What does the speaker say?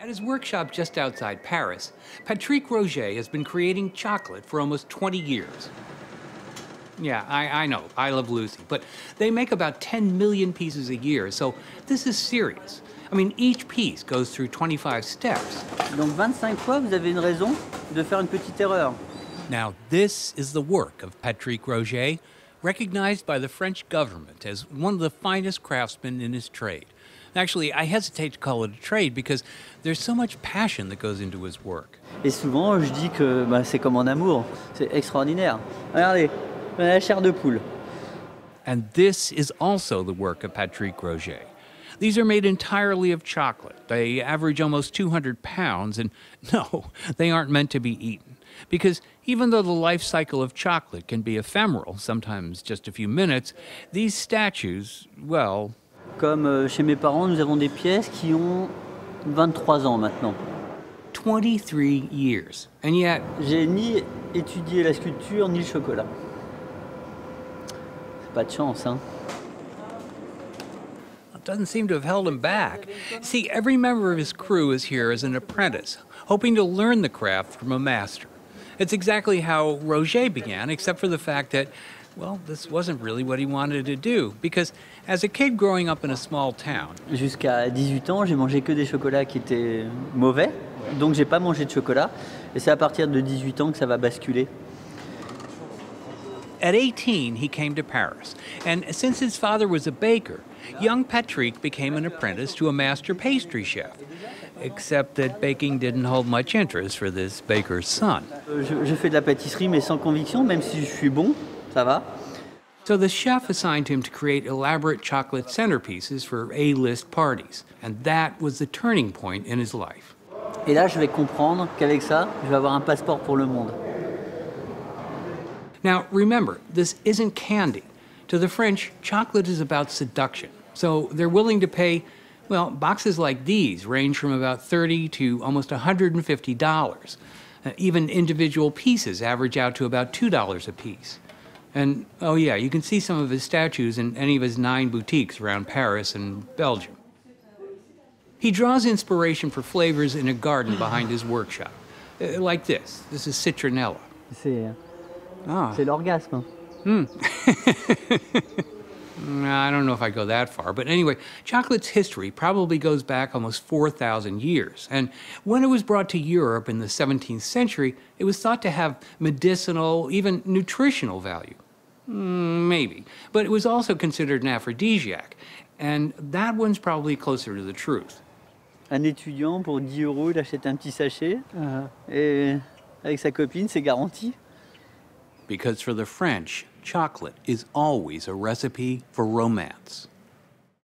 At his workshop just outside Paris, Patrick Roger has been creating chocolate for almost 20 years. Yeah, I know, I love Lucy, but they make about 10 million pieces a year, so this is serious. I mean, each piece goes through 25 steps. Donc 25 fois, vous avez une raison de faire une petite erreur. Now, this is the work of Patrick Roger, recognized by the French government as one of the finest craftsmen in his trade. Actually, I hesitate to call it a trade because there's so much passion that goes into his work. Et souvent, je dis que c'est comme en amour, c'est extraordinaire. Regardez, la chair de poule. And this is also the work of Patrick Roger. These are made entirely of chocolate. They average almost 200 pounds, and no, they aren't meant to be eaten. Because even though the life cycle of chocolate can be ephemeral, sometimes just a few minutes, these statues, well... Comme chez mes parents, nous avons des pièces qui ont 23 ans maintenant. 23 years, and yet... J'ai ni étudié la sculpture ni le chocolat. C'est pas de chance, hein? It doesn't seem to have held him back. See, every member of his crew is here as an apprentice, hoping to learn the craft from a master. It's exactly how Roger began, except for the fact that, well, this wasn't really what he wanted to do, because as a kid growing up in a small town... Jusqu'à 18 ans, j'ai mangé que des chocolats qui étaient mauvais, donc j'ai pas mangé de chocolat, et c'est à partir de 18 ans que ça va basculer. At 18, he came to Paris, and since his father was a baker, young Patrick became an apprentice to a master pastry chef, except that baking didn't hold much interest for this baker's son. Je fais de la pâtisserie, mais sans conviction, même si je suis bon, ça va. So the chef assigned him to create elaborate chocolate centerpieces for A-list parties, and that was the turning point in his life. Et là, je vais comprendre qu'avec ça, je vais avoir un passeport pour le monde. Now, remember, this isn't candy. To the French, chocolate is about seduction. So they're willing to pay, well, boxes like these range from about $30 to almost $150. Even individual pieces average out to about $2 a piece. And, oh yeah, you can see some of his statues in any of his 9 boutiques around Paris and Belgium. He draws inspiration for flavors in a garden behind his workshop. Like this. This is citronella. C'est l'orgasme. I don't know if I go that far, but anyway, chocolate's history probably goes back almost 4,000 years. And when it was brought to Europe in the 17th century, it was thought to have medicinal, even nutritional value. Maybe. But it was also considered an aphrodisiac. And that one's probably closer to the truth. Un étudiant, pour 10 euros, il achète un petit sachet. Et avec sa copine, c'est garanti. Because for the French, chocolate is always a recipe for romance.